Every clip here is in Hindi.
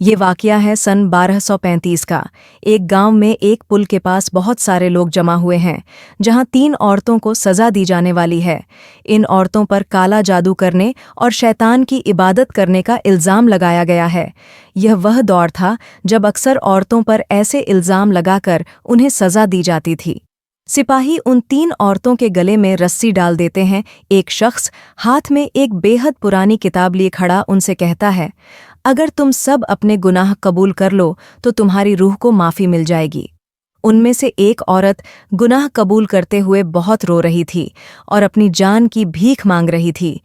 ये वाकया है सन 1235 का। एक गांव में एक पुल के पास बहुत सारे लोग जमा हुए हैं, जहां 3 औरतों को सजा दी जाने वाली है। इन औरतों पर काला जादू करने और शैतान की इबादत करने का इल्जाम लगाया गया है। यह वह दौर था जब अक्सर औरतों पर ऐसे इल्जाम लगाकर उन्हें सजा दी जाती थी। सिपाही उन 3 औरतों के गले में रस्सी डाल देते हैं। एक शख्स हाथ में एक बेहद पुरानी किताब लिए खड़ा उनसे कहता है, अगर तुम सब अपने गुनाह कबूल कर लो तो तुम्हारी रूह को माफ़ी मिल जाएगी। उनमें से एक औरत गुनाह कबूल करते हुए बहुत रो रही थी और अपनी जान की भीख मांग रही थी।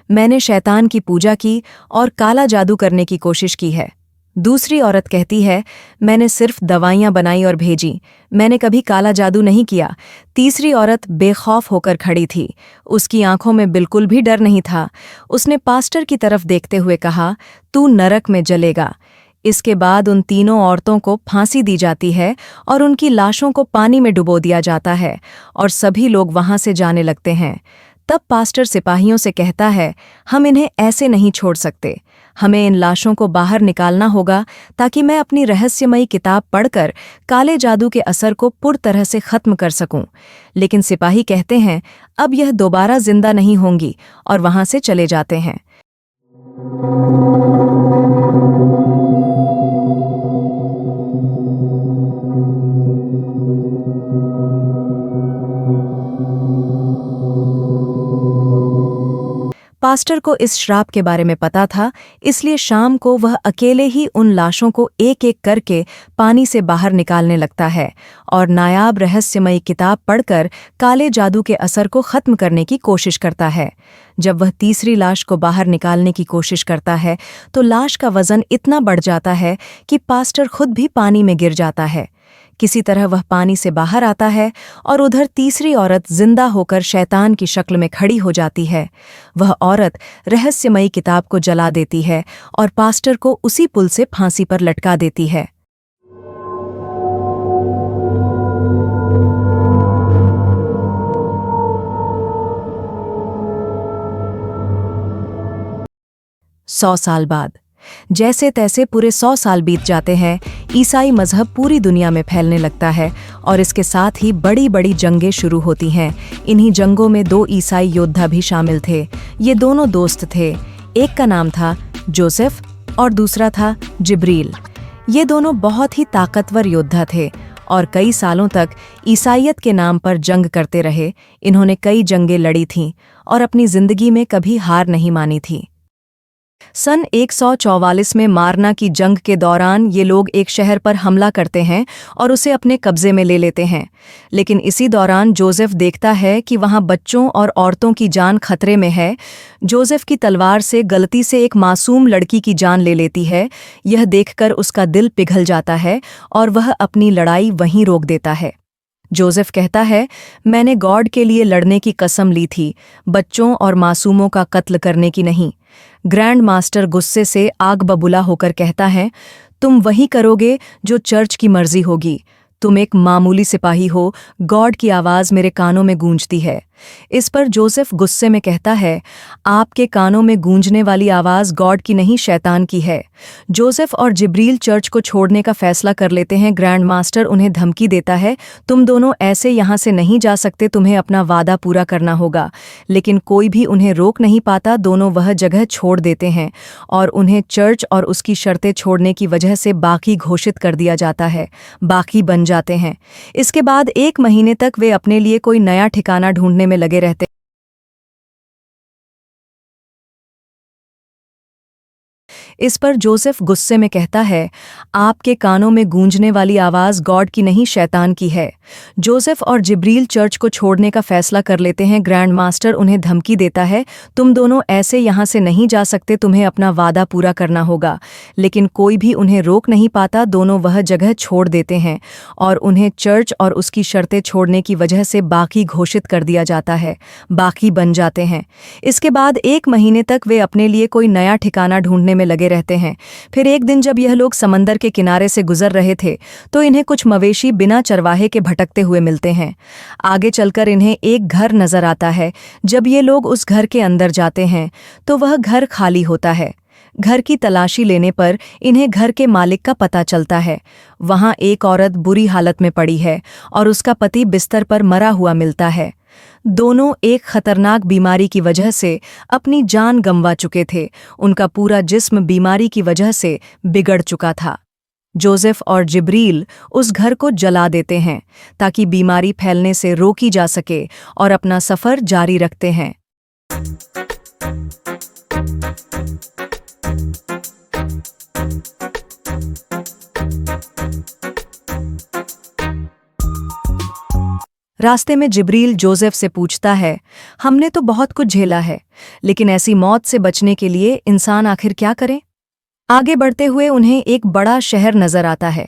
मैंने शैतान की पूजा की और काला जादू करने की कोशिश की है। दूसरी औरत कहती है, मैंने सिर्फ दवाइयाँ बनाई और भेजी, मैंने कभी काला जादू नहीं किया। तीसरी औरत बेखौफ होकर खड़ी थी। उसकी आंखों में बिल्कुल भी डर नहीं था। उसने पास्टर की तरफ देखते हुए कहा, तू नरक में जलेगा। इसके बाद उन तीनों औरतों को फांसी दी जाती है और उनकी लाशों को पानी में डुबो दिया जाता है और सभी लोग वहां से जाने लगते हैं। तब पास्टर सिपाहियों से कहता है, हम इन्हें ऐसे नहीं छोड़ सकते। हमें इन लाशों को बाहर निकालना होगा ताकि मैं अपनी रहस्यमयी किताब पढ़कर काले जादू के असर को पूरी तरह से खत्म कर सकूं। लेकिन सिपाही कहते हैं, अब यह दोबारा जिंदा नहीं होंगी और वहां से चले जाते हैं। पास्टर को इस श्राप के बारे में पता था, इसलिए शाम को वह अकेले ही उन लाशों को एक-एक करके पानी से बाहर निकालने लगता है और नायाब रहस्यमयी किताब पढ़कर काले जादू के असर को खत्म करने की कोशिश करता है। जब वह तीसरी लाश को बाहर निकालने की कोशिश करता है तो लाश का वजन इतना बढ़ जाता है कि पास्टर खुद भी पानी में गिर जाता है। किसी तरह वह पानी से बाहर आता है और उधर तीसरी औरत जिंदा होकर शैतान की शक्ल में खड़ी हो जाती है। वह औरत रहस्यमयी किताब को जला देती है और पास्टर को उसी पुल से फांसी पर लटका देती है। सौ साल बाद जैसे तैसे पूरे 100 साल बीत जाते हैं। ईसाई मजहब पूरी दुनिया में फैलने लगता है और इसके साथ ही बड़ी बड़ी जंगें शुरू होती हैं। इन्हीं जंगों में 2 ईसाई योद्धा भी शामिल थे। ये दोनों दोस्त थे। एक का नाम था जोसेफ और दूसरा था जिब्रील। ये दोनों बहुत ही ताकतवर योद्धा थे और कई सालों तक ईसाईयत के नाम पर जंग करते रहे। इन्होंने कई जंगें लड़ी थीं और अपनी जिंदगी में कभी हार नहीं मानी थी। सन 144 में मारना की जंग के दौरान ये लोग एक शहर पर हमला करते हैं और उसे अपने कब्जे में ले लेते हैं। लेकिन इसी दौरान जोसेफ देखता है कि वहाँ बच्चों और औरतों की जान खतरे में है। जोसेफ की तलवार से गलती से एक मासूम लड़की की जान ले लेती है। यह देखकर उसका दिल पिघल जाता है और वह अपनी लड़ाई वहीं रोक देता है। जोसेफ कहता है, मैंने गॉड के लिए लड़ने की कसम ली थी, बच्चों और मासूमों का कत्ल करने की नहीं। ग्रैंड मास्टर गुस्से से आग बबूला होकर कहता है, तुम वही करोगे जो चर्च की मर्जी होगी। तुम एक मामूली सिपाही हो, गॉड की आवाज़ मेरे कानों में गूंजती है। इस पर जोसेफ गुस्से में कहता है, आपके कानों में गूंजने वाली आवाज़ गॉड की नहीं, शैतान की है। जोसेफ और जिब्रील चर्च को छोड़ने का फैसला कर लेते हैं। ग्रैंड मास्टर उन्हें धमकी देता है, तुम दोनों ऐसे यहाँ से नहीं जा सकते, तुम्हें अपना वादा पूरा करना होगा। लेकिन कोई भी उन्हें रोक नहीं पाता। दोनों वह जगह छोड़ देते हैं और उन्हें चर्च और उसकी शर्तें छोड़ने की वजह से बाकी घोषित कर दिया जाता है। बाकी बन जाते हैं। इसके बाद 1 महीने तक वे अपने लिए कोई नया ठिकाना ढूंढने में लगे रहते। इस पर जोसेफ गुस्से में कहता है, आपके कानों में गूंजने वाली आवाज़ गॉड की नहीं, शैतान की है। जोसेफ और जिब्रील चर्च को छोड़ने का फैसला कर लेते हैं। ग्रैंड मास्टर उन्हें धमकी देता है, तुम दोनों ऐसे यहाँ से नहीं जा सकते, तुम्हें अपना वादा पूरा करना होगा। लेकिन कोई भी उन्हें रोक नहीं पाता। दोनों वह जगह छोड़ देते हैं और उन्हें चर्च और उसकी शर्तें छोड़ने की वजह से बाकी घोषित कर दिया जाता है। बाकी बन जाते हैं। इसके बाद 1 महीने तक वे अपने लिए कोई नया ठिकाना ढूंढने में लगे रहते हैं। फिर एक दिन जब यह लोग समंदर के किनारे से गुजर रहे थे तो इन्हें कुछ मवेशी बिना चरवाहे के भटकते हुए मिलते हैं। आगे चलकर इन्हें एक घर नजर आता है। जब ये लोग उस घर के अंदर जाते हैं तो वह घर खाली होता है। घर की तलाशी लेने पर इन्हें घर के मालिक का पता चलता है। वहां एक औरत बुरी हालत में पड़ी है और उसका पति बिस्तर पर मरा हुआ मिलता है। दोनों एक खतरनाक बीमारी की वजह से अपनी जान गंवा चुके थे। उनका पूरा जिस्म बीमारी की वजह से बिगड़ चुका था। जोसेफ और जिब्रील उस घर को जला देते हैं ताकि बीमारी फैलने से रोकी जा सके और अपना सफर जारी रखते हैं। रास्ते में जिब्रील जोसेफ से पूछता है, हमने तो बहुत कुछ झेला है, लेकिन ऐसी मौत से बचने के लिए इंसान आखिर क्या करे? आगे बढ़ते हुए उन्हें एक बड़ा शहर नजर आता है।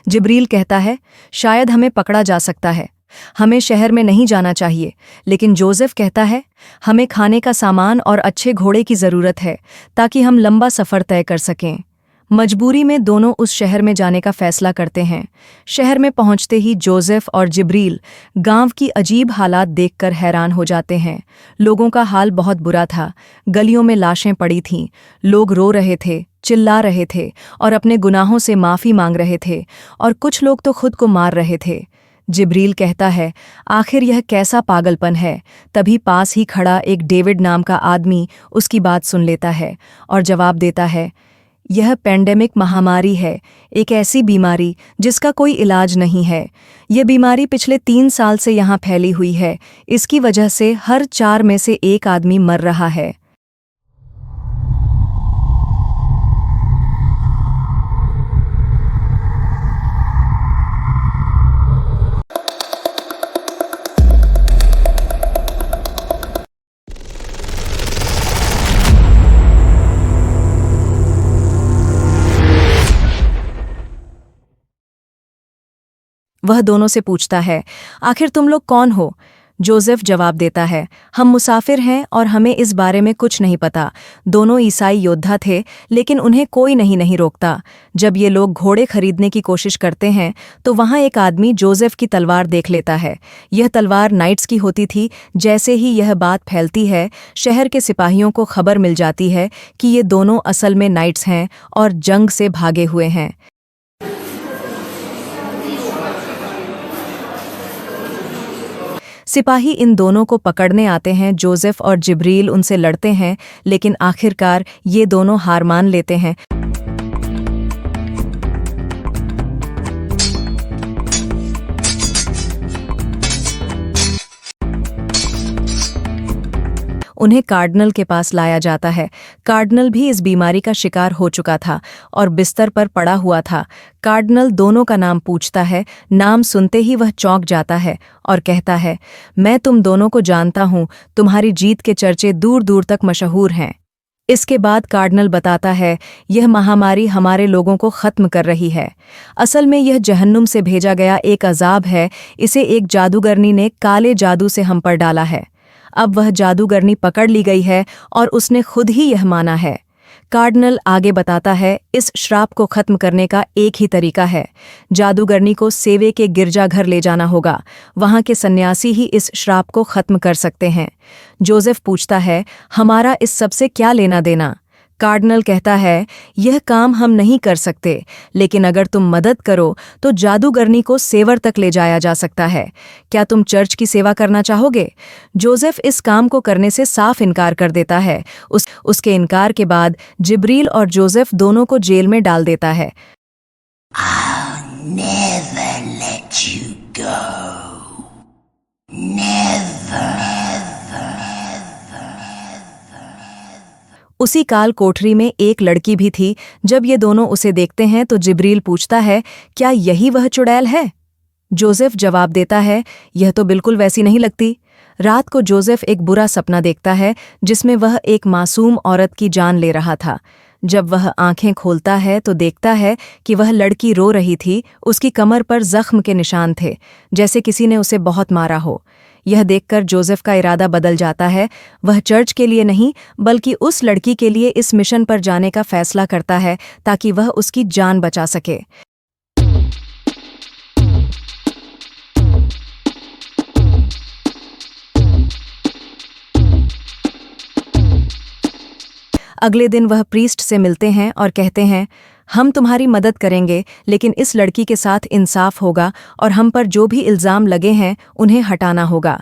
जिब्रील कहता है, शायद हमें पकड़ा जा सकता है, हमें शहर में नहीं जाना चाहिए। लेकिन जोसेफ कहता है, हमें खाने का सामान और अच्छे घोड़े की जरूरत है ताकि हम लंबा सफर तय कर सकें। मजबूरी में दोनों उस शहर में जाने का फैसला करते हैं। शहर में पहुंचते ही जोसेफ और जिब्रील गांव की अजीब हालात देखकर हैरान हो जाते हैं। लोगों का हाल बहुत बुरा था। गलियों में लाशें पड़ी थीं, लोग रो रहे थे, चिल्ला रहे थे और अपने गुनाहों से माफ़ी मांग रहे थे, और कुछ लोग तो खुद को मार रहे थे। जिब्रील कहता है, आखिर यह कैसा पागलपन है? तभी पास ही खड़ा एक डेविड नाम का आदमी उसकी बात सुन लेता है और जवाब देता है, यह पैंडेमिक महामारी है, एक ऐसी बीमारी जिसका कोई इलाज नहीं है। यह बीमारी पिछले 3 साल से यहाँ फैली हुई है। इसकी वजह से हर 4 में से 1 आदमी मर रहा है। वह दोनों से पूछता है, आखिर तुम लोग कौन हो? जोसेफ जवाब देता है, हम मुसाफिर हैं और हमें इस बारे में कुछ नहीं पता। दोनों ईसाई योद्धा थे, लेकिन उन्हें कोई नहीं रोकता। जब ये लोग घोड़े खरीदने की कोशिश करते हैं तो वहाँ एक आदमी जोसेफ की तलवार देख लेता है। यह तलवार नाइट्स की होती थी। जैसे ही यह बात फैलती है, शहर के सिपाहियों को खबर मिल जाती है कि ये दोनों असल में नाइट्स हैं और जंग से भागे हुए हैं। सिपाही इन दोनों को पकड़ने आते हैं। जोसेफ और जिब्रील उनसे लड़ते हैं, लेकिन आखिरकार ये दोनों हार मान लेते हैं। उन्हें कार्डिनल के पास लाया जाता है। कार्डिनल भी इस बीमारी का शिकार हो चुका था और बिस्तर पर पड़ा हुआ था। कार्डिनल दोनों का नाम पूछता है। नाम सुनते ही वह चौंक जाता है और कहता है, मैं तुम दोनों को जानता हूँ, तुम्हारी जीत के चर्चे दूर दूर तक मशहूर हैं। इसके बाद कार्डिनल बताता है, यह महामारी हमारे लोगों को खत्म कर रही है। असल में यह जहन्नुम से भेजा गया एक अजाब है। इसे एक जादूगरनी ने काले जादू से हम पर डाला है। अब वह जादूगरनी पकड़ ली गई है और उसने खुद ही यह माना है। कार्डिनल आगे बताता है, इस श्राप को खत्म करने का एक ही तरीका है। जादूगरनी को सेवे के गिरजाघर ले जाना होगा। वहाँ के सन्यासी ही इस श्राप को खत्म कर सकते हैं। जोसेफ पूछता है, हमारा इस सब से क्या लेना देना? कार्डिनल कहता है, यह काम हम नहीं कर सकते, लेकिन अगर तुम मदद करो तो जादूगरनी को सेवर तक ले जाया जा सकता है। क्या तुम चर्च की सेवा करना चाहोगे? जोसेफ इस काम को करने से साफ इनकार कर देता है। उसके इनकार के बाद जिब्रील और जोसेफ दोनों को जेल में डाल देता है। I'll never let you go. Never. उसी काल कोठरी में एक लड़की भी थी। जब ये दोनों उसे देखते हैं तो जिब्रील पूछता है, क्या यही वह चुड़ैल है? जोसेफ जवाब देता है, यह तो बिल्कुल वैसी नहीं लगती। रात को जोसेफ एक बुरा सपना देखता है जिसमें वह एक मासूम औरत की जान ले रहा था। जब वह आंखें खोलता है तो देखता है कि वह लड़की रो रही थी। उसकी कमर पर जख्म के निशान थे, जैसे किसी ने उसे बहुत मारा हो। यह देखकर जोसेफ का इरादा बदल जाता है। वह चर्च के लिए नहीं, बल्कि उस लड़की के लिए इस मिशन पर जाने का फैसला करता है ताकि वह उसकी जान बचा सके। अगले दिन वह प्रीस्ट से मिलते हैं और कहते हैं, हम तुम्हारी मदद करेंगे, लेकिन इस लड़की के साथ इंसाफ होगा और हम पर जो भी इल्ज़ाम लगे हैं उन्हें हटाना होगा।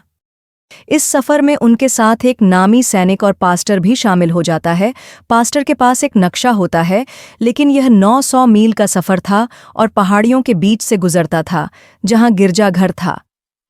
इस सफ़र में उनके साथ एक नामी सैनिक और पास्टर भी शामिल हो जाता है। पास्टर के पास एक नक्शा होता है, लेकिन यह 900 मील का सफ़र था और पहाड़ियों के बीच से गुजरता था, जहां गिरजाघर था।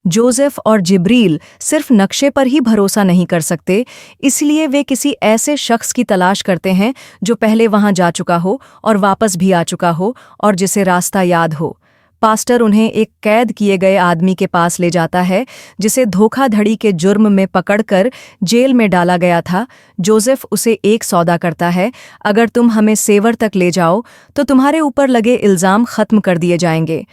जोसेफ और जिब्रील सिर्फ नक्शे पर ही भरोसा नहीं कर सकते, इसलिए वे किसी ऐसे शख्स की तलाश करते हैं जो पहले वहां जा चुका हो और वापस भी आ चुका हो और जिसे रास्ता याद हो। पास्टर उन्हें एक कैद किए गए आदमी के पास ले जाता है, जिसे धोखाधड़ी के जुर्म में पकड़कर जेल में डाला गया था। जोसेफ उसे एक सौदा करता है, अगर तुम हमें सेवर तक ले जाओ तो तुम्हारे ऊपर लगे इल्ज़ाम खत्म कर दिए जाएंगे।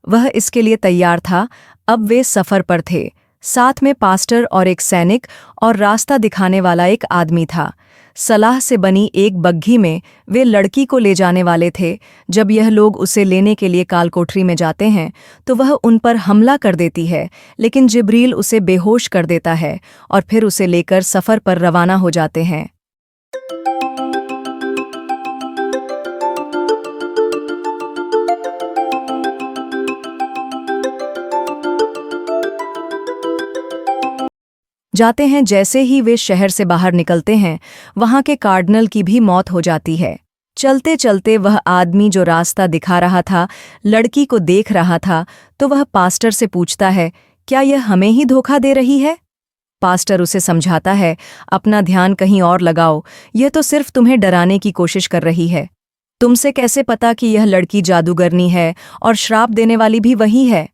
वह इसके लिए तैयार था। अब वे सफ़र पर थे, साथ में पास्टर और एक सैनिक और रास्ता दिखाने वाला एक आदमी था। सलाह से बनी एक बग्घी में वे लड़की को ले जाने वाले थे। जब यह लोग उसे लेने के लिए कालकोठरी में जाते हैं तो वह उन पर हमला कर देती है, लेकिन जिब्रील उसे बेहोश कर देता है और फिर उसे लेकर सफ़र पर रवाना हो जाते हैं। जाते हैं जैसे ही वे शहर से बाहर निकलते हैं, वहां के कार्डिनल की भी मौत हो जाती है। चलते चलते वह आदमी जो रास्ता दिखा रहा था लड़की को देख रहा था, तो वह पास्टर से पूछता है, क्या यह हमें ही धोखा दे रही है? पास्टर उसे समझाता है, अपना ध्यान कहीं और लगाओ, यह तो सिर्फ तुम्हें डराने की कोशिश कर रही है। तुमसे कैसे पता कि यह लड़की जादूगरनी है और श्राप देने वाली भी वही है?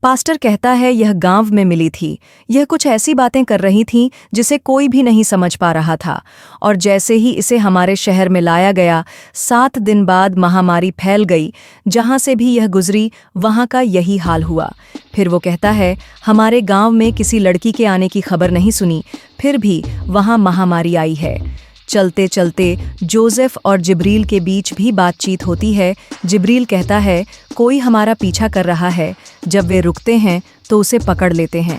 पास्टर कहता है, यह गांव में मिली थी। यह कुछ ऐसी बातें कर रही थी जिसे कोई भी नहीं समझ पा रहा था, और जैसे ही इसे हमारे शहर में लाया गया, 7 दिन बाद महामारी फैल गई। जहां से भी यह गुजरी वहां का यही हाल हुआ। फिर वो कहता है, हमारे गांव में किसी लड़की के आने की खबर नहीं सुनी, फिर भी वहां महामारी आई है। चलते चलते जोसेफ और जिब्रील के बीच भी बातचीत होती है। जिब्रील कहता है, कोई हमारा पीछा कर रहा है। जब वे रुकते हैं तो उसे पकड़ लेते हैं।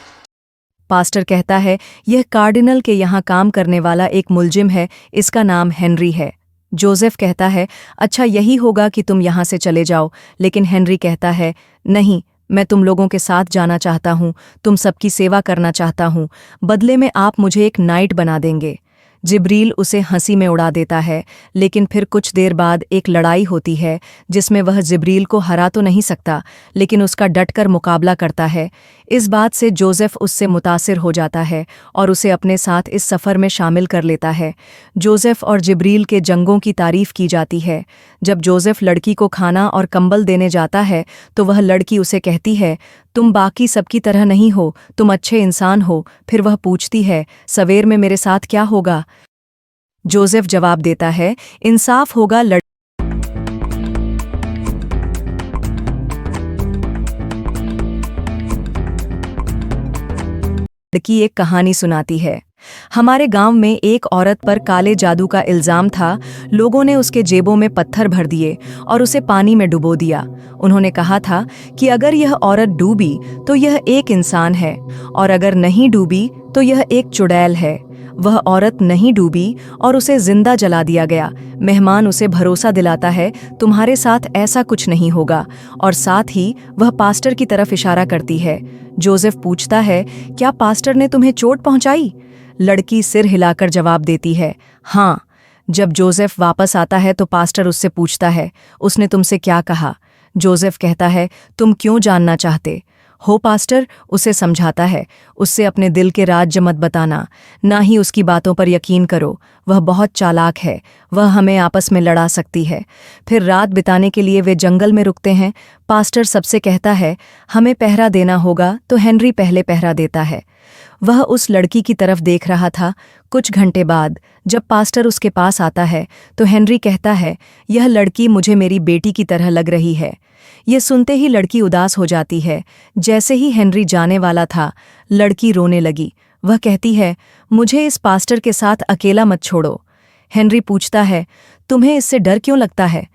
पास्टर कहता है, यह कार्डिनल के यहाँ काम करने वाला एक मुलजिम है, इसका नाम हेनरी है। जोसेफ कहता है, अच्छा यही होगा कि तुम यहाँ से चले जाओ। लेकिन हेनरी कहता है, नहीं, मैं तुम लोगों के साथ जाना चाहता हूँ, तुम सबकी सेवा करना चाहता हूँ, बदले में आप मुझे एक नाइट बना देंगे। जिब्रील उसे हंसी में उड़ा देता है, लेकिन फिर कुछ देर बाद एक लड़ाई होती है जिसमें वह जिब्रील को हरा तो नहीं सकता, लेकिन उसका डटकर मुकाबला करता है। इस बात से जोसेफ उससे मुतासिर हो जाता है और उसे अपने साथ इस सफ़र में शामिल कर लेता है। जोसेफ और जिब्रील के जंगों की तारीफ की जाती है। जब जोसेफ लड़की को खाना और कंबल देने जाता है तो वह लड़की उसे कहती है, तुम बाकी सबकी तरह नहीं हो, तुम अच्छे इंसान हो। फिर वह पूछती है, सवेर में मेरे साथ क्या होगा? जोसेफ जवाब देता है, इंसाफ होगा। लड़की एक कहानी सुनाती है। हमारे गांव में एक औरत पर काले जादू का इल्जाम था। लोगों ने उसके जेबों में पत्थर भर दिए और उसे पानी में डुबो दिया। उन्होंने कहा था कि अगर यह औरत डूबी तो यह एक इंसान है, और अगर नहीं डूबी तो यह एक चुड़ैल है। वह औरत नहीं डूबी और उसे जिंदा जला दिया गया। मेहमान उसे भरोसा दिलाता है, तुम्हारे साथ ऐसा कुछ नहीं होगा, और साथ ही वह पास्टर की तरफ इशारा करती है। जोसेफ पूछता है, क्या पास्टर ने तुम्हें चोट पहुंचाई? लड़की सिर हिलाकर जवाब देती है, हाँ। जब जोसेफ वापस आता है तो पास्टर उससे पूछता है, उसने तुमसे क्या कहा? जोसेफ कहता है, तुम क्यों जानना चाहते हो पास्टर? उसे समझाता है, उससे अपने दिल के राज मत बताना, ना ही उसकी बातों पर यकीन करो, वह बहुत चालाक है, वह हमें आपस में लड़ा सकती है। फिर रात बिताने के लिए वे जंगल में रुकते हैं। पास्टर सबसे कहता है, हमें पहरा देना होगा, तो हेनरी पहले पहरा देता है। वह उस लड़की की तरफ देख रहा था। कुछ घंटे बाद जब पास्टर उसके पास आता है तो हेनरी कहता है, यह लड़की मुझे मेरी बेटी की तरह लग रही है। ये सुनते ही लड़की उदास हो जाती है। जैसे ही हेनरी जाने वाला था, लड़की रोने लगी। वह कहती है, मुझे इस पास्टर के साथ अकेला मत छोड़ो। हेनरी पूछता है, तुम्हें इससे डर क्यों लगता है?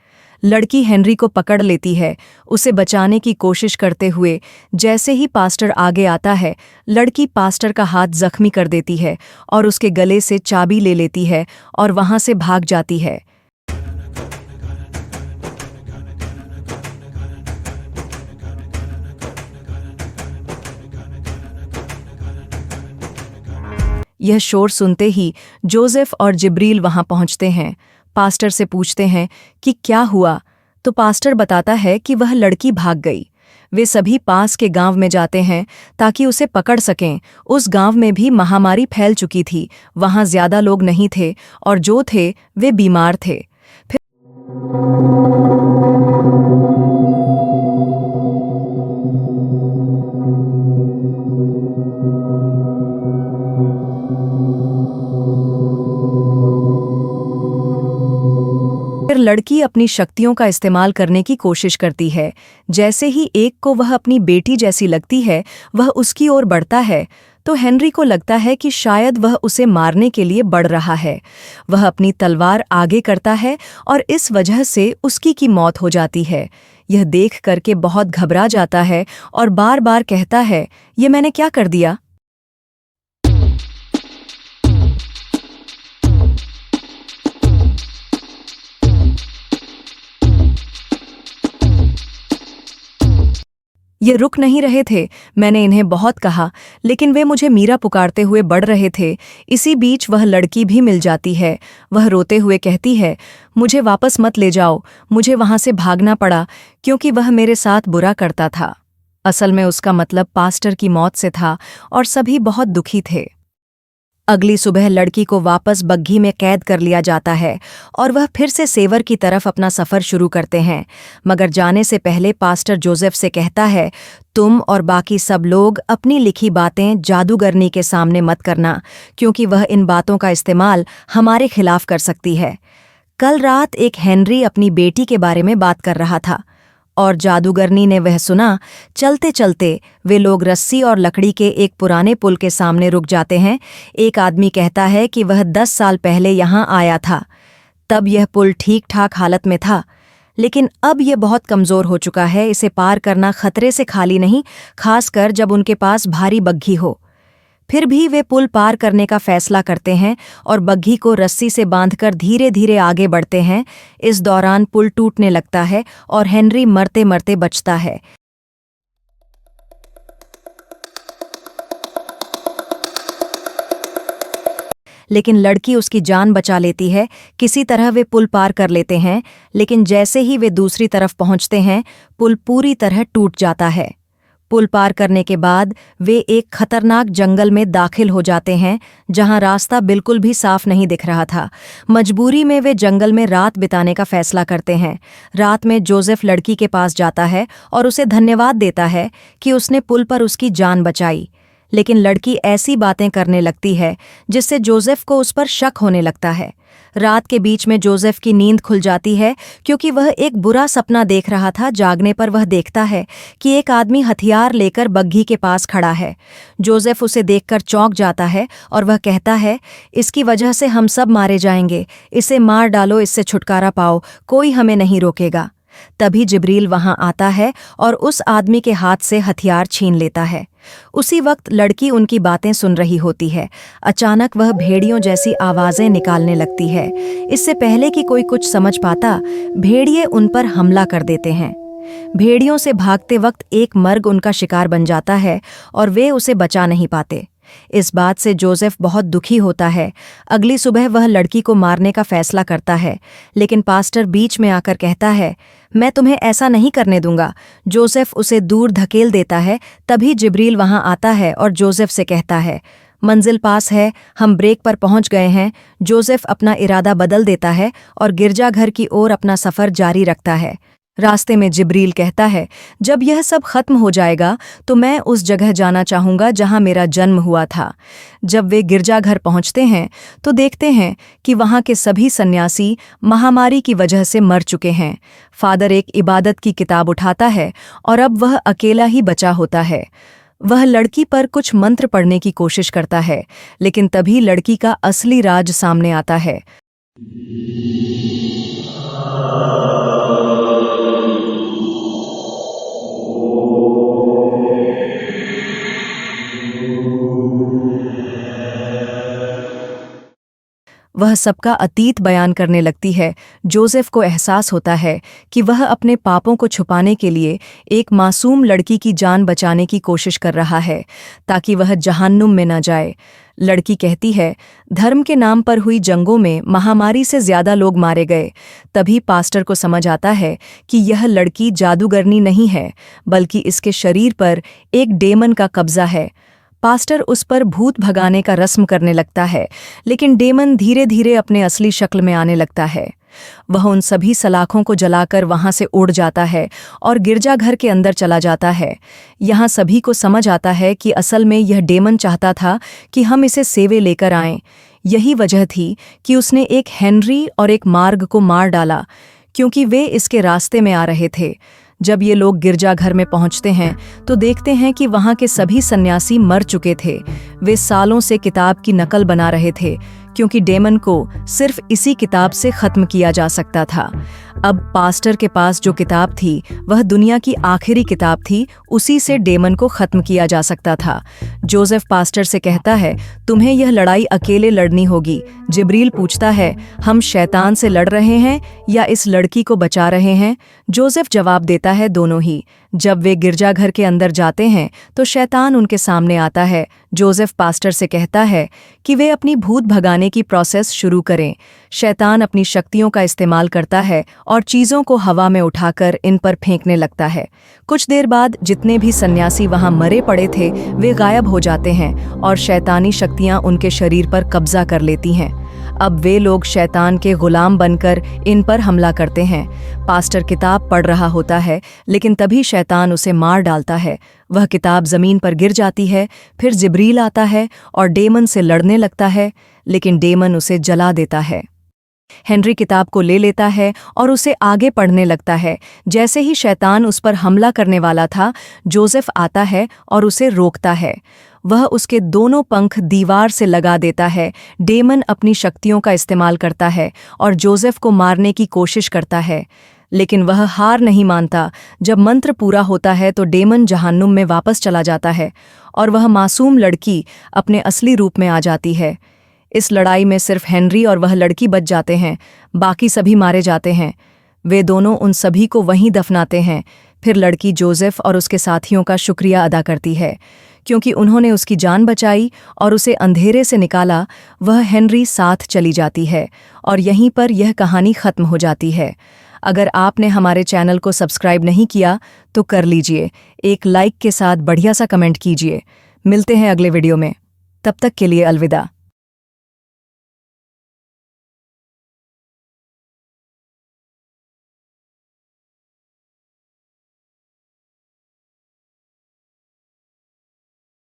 लड़की हेनरी को पकड़ लेती है, उसे बचाने की कोशिश करते हुए। जैसे ही पास्टर आगे आता है, लड़की पास्टर का हाथ जख्मी कर देती है और उसके गले से चाबी ले लेती है और वहां से भाग जाती है। यह शोर सुनते ही जोसेफ और जिब्रील वहां पहुंचते हैं। पास्टर से पूछते हैं कि क्या हुआ, तो पास्टर बताता है कि वह लड़की भाग गई। वे सभी पास के गांव में जाते हैं ताकि उसे पकड़ सकें। उस गांव में भी महामारी फैल चुकी थी, वहां ज्यादा लोग नहीं थे और जो थे वे बीमार थे। फिर लड़की अपनी शक्तियों का इस्तेमाल करने की कोशिश करती है। जैसे ही एक को वह अपनी बेटी जैसी लगती है, वह उसकी ओर बढ़ता है, तो हेनरी को लगता है कि शायद वह उसे मारने के लिए बढ़ रहा है। वह अपनी तलवार आगे करता है और इस वजह से उसकी की मौत हो जाती है। यह देख करके बहुत घबरा जाता है और बार बार कहता है, ये मैंने क्या कर दिया। ये रुक नहीं रहे थे। मैंने इन्हें बहुत कहा, लेकिन वे मुझे मीरा पुकारते हुए बढ़ रहे थे। इसी बीच वह लड़की भी मिल जाती है। वह रोते हुए कहती है, मुझे वापस मत ले जाओ। मुझे वहां से भागना पड़ा क्योंकि वह मेरे साथ बुरा करता था। असल में उसका मतलब पास्टर की मौत से था और सभी बहुत दुखी थे। अगली सुबह लड़की को वापस बग्घी में कैद कर लिया जाता है और वह फिर से सेवर की तरफ अपना सफ़र शुरू करते हैं। मगर जाने से पहले पास्टर जोसेफ से कहता है, तुम और बाकी सब लोग अपनी लिखी बातें जादूगरनी के सामने मत करना, क्योंकि वह इन बातों का इस्तेमाल हमारे खिलाफ कर सकती है। कल रात एक हेनरी अपनी बेटी के बारे में बात कर रहा था और जादूगरनी ने वह सुना। चलते चलते वे लोग रस्सी और लकड़ी के एक पुराने पुल के सामने रुक जाते हैं। एक आदमी कहता है कि वह 10 साल पहले यहाँ आया था। तब यह पुल ठीक ठाक हालत में था, लेकिन अब यह बहुत कमज़ोर हो चुका है। इसे पार करना खतरे से खाली नहीं, खासकर जब उनके पास भारी बग्घी हो। फिर भी वे पुल पार करने का फैसला करते हैं और बग्घी को रस्सी से बांधकर धीरे धीरे आगे बढ़ते हैं। इस दौरान पुल टूटने लगता है और हेनरी मरते मरते बचता है। लेकिन लड़की उसकी जान बचा लेती है। किसी तरह वे पुल पार कर लेते हैं, लेकिन जैसे ही वे दूसरी तरफ पहुंचते हैं, पुल पूरी तरह टूट जाता है। पुल पार करने के बाद वे एक खतरनाक जंगल में दाखिल हो जाते हैं, जहां रास्ता बिल्कुल भी साफ नहीं दिख रहा था। मजबूरी में वे जंगल में रात बिताने का फैसला करते हैं। रात में जोसेफ लड़की के पास जाता है और उसे धन्यवाद देता है कि उसने पुल पर उसकी जान बचाई। लेकिन लड़की ऐसी बातें करने लगती है जिससे जोसेफ को उस पर शक होने लगता है। रात के बीच में जोसेफ की नींद खुल जाती है क्योंकि वह एक बुरा सपना देख रहा था। जागने पर वह देखता है कि एक आदमी हथियार लेकर बग्घी के पास खड़ा है। जोसेफ उसे देखकर चौंक जाता है और वह कहता है, इसकी वजह से हम सब मारे जाएंगे। इसे मार डालो, इससे छुटकारा पाओ, कोई हमें नहीं रोकेगा। तभी जिब्रील वहां आता है और उस आदमी के हाथ से हथियार छीन लेता है। उसी वक्त लड़की उनकी बातें सुन रही होती है। अचानक वह भेड़ियों जैसी आवाजें निकालने लगती है। इससे पहले कि कोई कुछ समझ पाता, भेड़िए उन पर हमला कर देते हैं। भेड़ियों से भागते वक्त एक मर्ग उनका शिकार बन जाता है और वे उसे बचा नहीं पाते। इस बात से जोसेफ बहुत दुखी होता है। अगली सुबह वह लड़की को मारने का फैसला करता है, लेकिन पास्टर बीच में आकर कहता है, मैं तुम्हें ऐसा नहीं करने दूंगा। जोसेफ उसे दूर धकेल देता है। तभी जिब्रील वहां आता है और जोसेफ से कहता है, मंजिल पास है, हम ब्रेक पर पहुंच गए हैं। जोसेफ अपना इरादा बदल देता है और गिरजाघर की ओर अपना सफ़र जारी रखता है। रास्ते में जिब्रील कहता है, जब यह सब खत्म हो जाएगा तो मैं उस जगह जाना चाहूँगा जहाँ मेरा जन्म हुआ था। जब वे गिरजाघर पहुँचते हैं तो देखते हैं कि वहाँ के सभी सन्यासी महामारी की वजह से मर चुके हैं। फादर एक इबादत की किताब उठाता है और अब वह अकेला ही बचा होता है। वह लड़की पर कुछ मंत्र पढ़ने की कोशिश करता है, लेकिन तभी लड़की का असली राज सामने आता है। वह सबका अतीत बयान करने लगती है। जोसेफ को एहसास होता है कि वह अपने पापों को छुपाने के लिए एक मासूम लड़की की जान बचाने की कोशिश कर रहा है ताकि वह जहन्नुम में न जाए। लड़की कहती है, धर्म के नाम पर हुई जंगों में महामारी से ज्यादा लोग मारे गए। तभी पास्टर को समझ आता है कि यह लड़की जादूगरनी नहीं है, बल्कि इसके शरीर पर एक डेमन का कब्जा है। पास्टर उस पर भूत भगाने का रस्म करने लगता है, लेकिन डेमन धीरे धीरे अपने असली शक्ल में आने लगता है। वह उन सभी सलाखों को जलाकर वहां से उड़ जाता है और गिरजाघर के अंदर चला जाता है। यहाँ सभी को समझ आता है कि असल में यह डेमन चाहता था कि हम इसे सेवे लेकर आएं। यही वजह थी कि उसने एक हेनरी और एक मार्ग को मार डाला, क्योंकि वे इसके रास्ते में आ रहे थे। जब ये लोग गिरजाघर में पहुंचते हैं तो देखते हैं कि वहां के सभी सन्यासी मर चुके थे। वे सालों से किताब की नकल बना रहे थे, क्योंकि डेमन को सिर्फ इसी किताब से खत्म किया जा सकता था। अब पास्टर के पास जो किताब थी वह दुनिया की आखिरी किताब थी, उसी से डेमन को खत्म किया जा सकता था। जोसेफ पास्टर से कहता है, तुम्हें यह लड़ाई अकेले लड़नी होगी। जिब्रील पूछता है, हम शैतान से लड़ रहे हैं या इस लड़की को बचा रहे हैं? जोसेफ जवाब देता है, दोनों ही। जब वे गिरजाघर के अंदर जाते हैं तो शैतान उनके सामने आता है। जोसेफ पास्टर से कहता है कि वे अपनी भूत भगाने की प्रोसेस शुरू करें। शैतान अपनी शक्तियों का इस्तेमाल करता है और चीज़ों को हवा में उठाकर इन पर फेंकने लगता है। कुछ देर बाद जितने भी सन्यासी वहां मरे पड़े थे वे गायब हो जाते हैं और शैतानी शक्तियां उनके शरीर पर कब्जा कर लेती हैं। अब वे लोग शैतान के गुलाम बनकर इन पर हमला करते हैं। पास्टर किताब पढ़ रहा होता है, लेकिन तभी शैतान उसे मार डालता है। वह किताब जमीन पर गिर जाती है। फिर जिब्रील आता है और डेमन से लड़ने लगता है, लेकिन डेमन उसे जला देता है। हेनरी किताब को ले लेता है और उसे आगे पढ़ने लगता है। जैसे ही शैतान उस पर हमला करने वाला था, जोसेफ आता है और उसे रोकता है। वह उसके दोनों पंख दीवार से लगा देता है। डेमन अपनी शक्तियों का इस्तेमाल करता है और जोसेफ को मारने की कोशिश करता है, लेकिन वह हार नहीं मानता। जब मंत्र पूरा होता है तो डेमन जहन्नुम में वापस चला जाता है और वह मासूम लड़की अपने असली रूप में आ जाती है। इस लड़ाई में सिर्फ हेनरी और वह लड़की बच जाते हैं, बाकी सभी मारे जाते हैं। वे दोनों उन सभी को वहीं दफनाते हैं। फिर लड़की जोसेफ और उसके साथियों का शुक्रिया अदा करती है, क्योंकि उन्होंने उसकी जान बचाई और उसे अंधेरे से निकाला। वह हेनरी साथ चली जाती है और यहीं पर यह कहानी खत्म हो जाती है। अगर आपने हमारे चैनल को सब्सक्राइब नहीं किया तो कर लीजिए, एक लाइक के साथ बढ़िया सा कमेंट कीजिए। मिलते हैं अगले वीडियो में, तब तक के लिए अलविदा।